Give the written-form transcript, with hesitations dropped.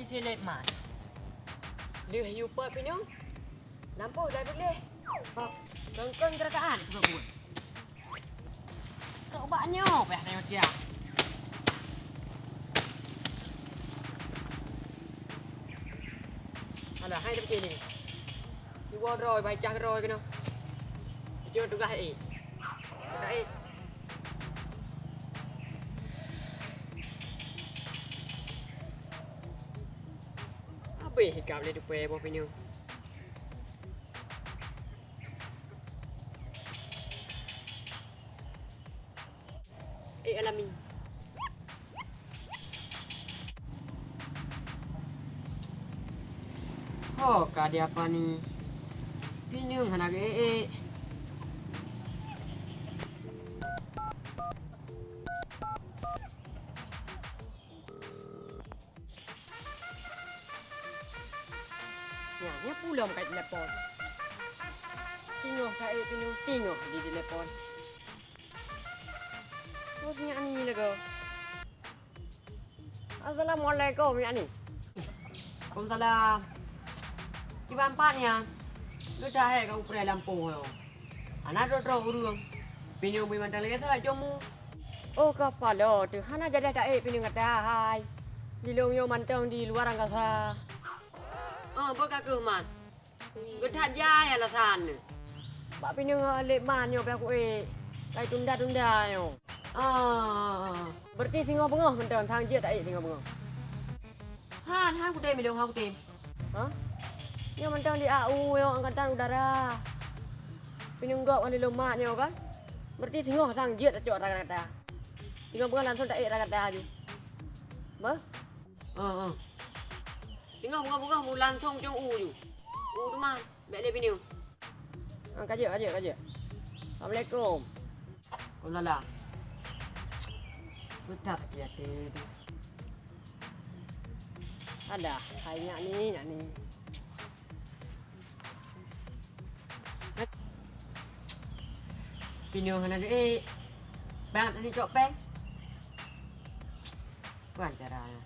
silip man. Dia hiu pot pinung. Nampak dah boleh. Kengkeng kerajaan sebut. Kau banyak peh tengok dia. Ada hai dekat ni. Dua rồi bài trăng rồi cái nào. Chưa được gãy. Gãy. Apa hikap le depan apa punya. Alamin. Oh, kadi apa ni? Pinyung anak Nya pulang kat telepon. Tengok saya pinyung tengok di telepon. Oh, punya ni lego. Assalamualaikum ya ni. Waalaikumsalam. Di bampaknya. Lu dah hai kau pernah Lampung yo. Anak dodro urung. Pinyung bi mandang lagi salah jomu. Oh kapalo tu hana jadi tak pinyung kata hai. Di long yo mantang di luar angkasa. Baka ke man. Getat jaya lah san. Pak pinyung lek man yo pe aku kai tunda yo. Berarti singo bengah mantang thang je tak singo bengah. Han aku tem milong aku tem. Hah? Yang mentang di AU yang angkatan udara. Penunggak wali lemaknya kan. Berarti tengok sang jet acok rata-rata. Tengok bukan langsung tak rata-rata aja. Bah? Tengok bukan mu langsung jong U tu. U tu mah. Baik le pinu. Kaje. Assalamualaikum. Waalaikumsalam. Betak dia tu. Ada, hai nak ni. Pinyung anak bang tadi cok peng. Bukan caranya.